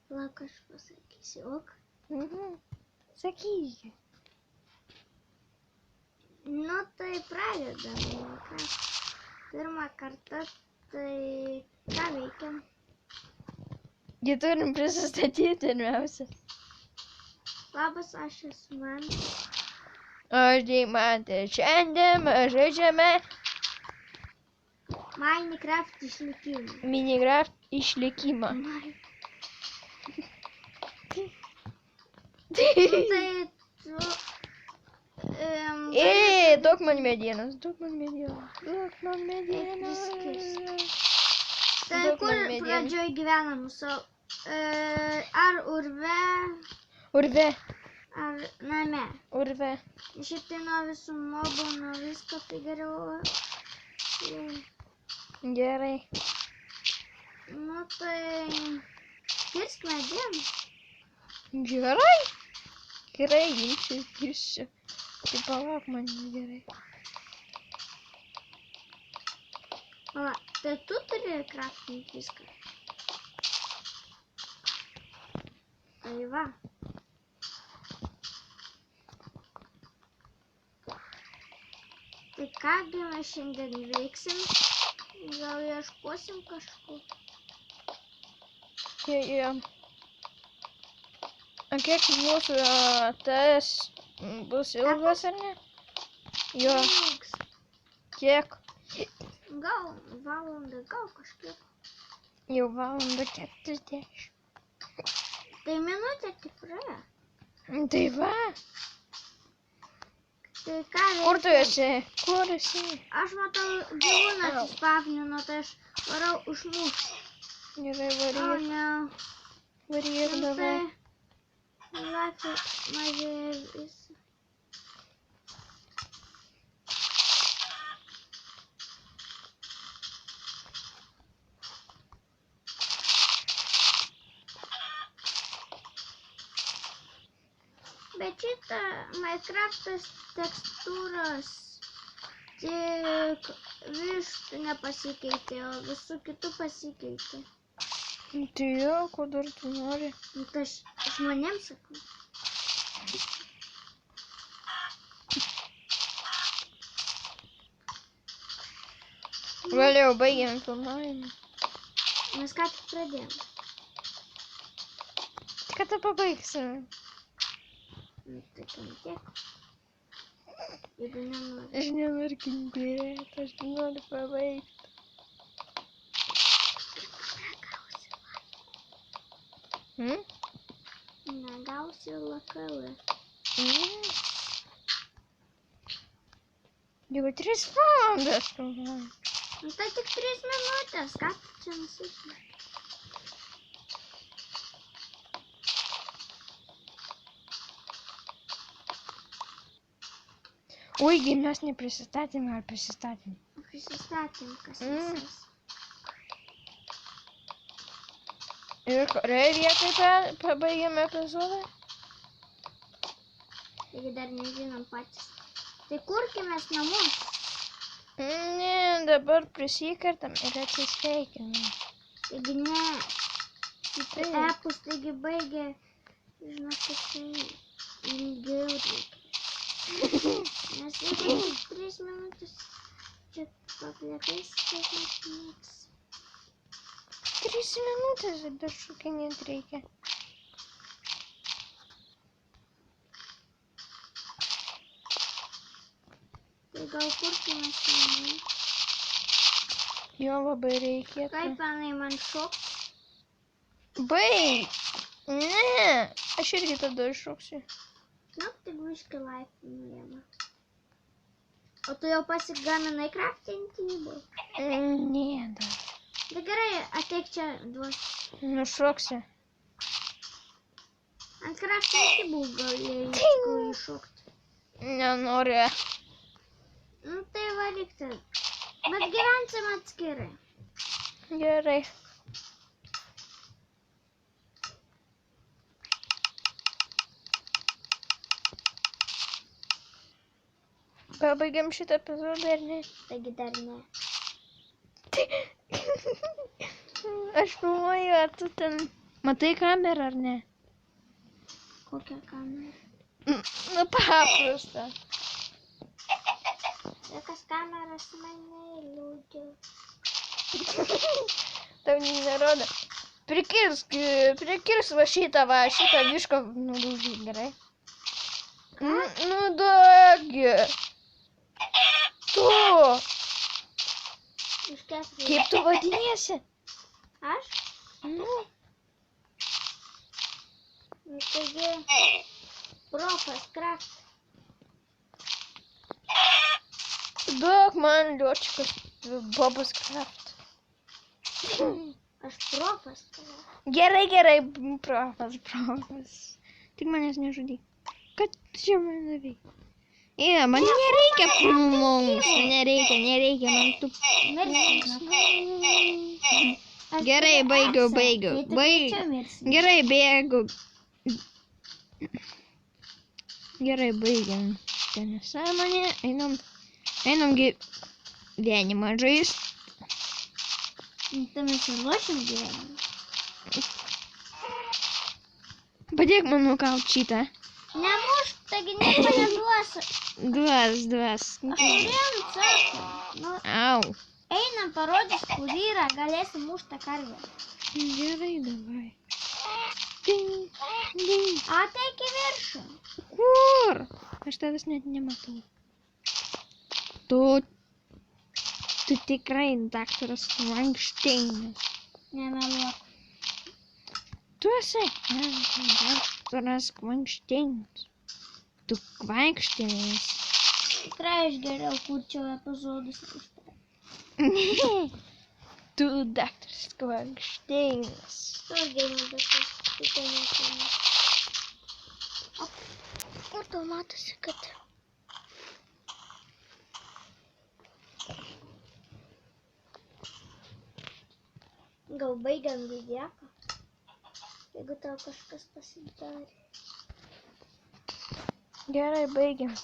Lauk aš pasakysiu, ok. Sakyk. Nu tai pradedam. Pirmą kartą, tai ką veikiam? Jį turim prisistatyti pirmiausia. Labas, aš esu man. Aš Deimantė. Šiandien mes žaidžiame Minecraft išlikimą. Minecraft išlikimą. Nu tai tu... Duok man medienos, duok man medienos, duok man medienos. Tai kur pradžioj gyvenam mūsų? Ar urve, Urve, ar name? urve. Šiaip tai nuo visų mobų, nuo visko, tai geriau... Gerai. Nu tai... Kirsk medieną. Gerai. Gerai, imsiu, kirsiu. Tai palauk man gerai. O, tai tu turi kraftinti viską. Tai va. Tai kągi mes šiandien veiksim? Gal ieškosim kažko? Jo. O kiek mūsų tas bus ilgas ar ne? Jo. Ilgs. Kiek? Gal valandą, gal kažkiek. Jau valandą 40. Tai minutė tik praėjo. Tai va. Tai ką Kur tu veikiam? esi? Kur esi? Aš matau gyvūną atsispavnino, tai aš varau užmušti. Gerai, O varyk. ne. Varyk Nu davai. tai lafi mažėja visi. Bet šitą Minecraftas tekstūros tik vištų nepasikeitė, o visų kitų pasikeitė. Tai jo, ko dar tu nori? Nu tai aš žmonėms sakau. Vėliau baigiam filmavimą. Mes ką tik pradėjom. Kada pabaigsime? Nu tai kentėk. Jeigu nenori. Aš nenoriu kentėti, aš noriu pabaigti. Negausi LKL. Jau 3 valandas filmuoju. Nu tai tik 3 minutės, ką tu čia nusišneki? Uigi, mes neprisistatėme ar prisistatėme? Prisistatėm, kas visas. Ir kuriai vietai pabaigėme epizodą? Taigi dar nežinom patys. Tai kurkimės namus. Ne, dabar prisikartam ir atsisveikinam. Taigi ne. Taip. Epus taigi baigė. Žinokit, tai ilgiau reikia. Nes jeigu tik 3 minutės čia paplėkais, tai nieks. 3 minutės dar šokinėt reikia. Tai gal kurkimės namai. Jo labai reikėtų. Kaip anai man šokt? Baig! Ne! Aš irgi tada šoksiu. Nu, tik biškį laiptų nuėmė. O tu jau pasigaminai kraftinti? Ne, dar. Tai gerai, ateik čia duosiu. Nušoksiu. Ant kraftinti buvo galėjai iššokti. Nenoriu. Nu tai varyk ten. Bet gyvensim atskirai. Gerai. Pabaigiam šitą epizodą ar ne? Taigi dar ne. Aš filmuoju, o tu ten Matai kamerą ar ne? Kokią kamerą? Nu, paprasta. Jokios kameros mane liūdžiu. Tau nerodo. Prikirsk va šitą miško nudaužyk, gerai? Nu, dagi. Tu. Iš keturių. Kaip tu vadiniesi? Aš? Nu, Nu, taigi, profas kraft. duok man liuočiukas Bobas Kraft. Aš profas kraft. Gerai, profas. Tik manęs nežudyk. Kad čia mane veikia? Man nereikia mums, nereikia man tų... Gerai, baigiau. Gerai, bėgu. Gerai, baigiam. Šitą nesąmonę. Einam gyvenimą žaist. Tai mes ir lošim gyvenimą. Padėk man nukaut šitą. Nemuš, taigi nieko neduosiu. Duos. Aš turėjom sako. Nu, Au. einam parodys, kur yra, galėsim muštą karvę. Gerai, davai. Ding. Ateik į viršų. Kur? Aš tavęs net nematau. Tu tikrai daktaras Vankšteinas. Nemeluok. Tu esi daktaras Vankšteinas. Tu Vankšteinas. Tikrai aš geriau kurčiau epizodus. Tu daktaras Vankšteinas. Tu geriau, bet aš tikrai nežinau. Ir tau matosi, kad... Gal baigiam videoką? Jeigu tau kažkas pasidarė. Gerai, baigiam.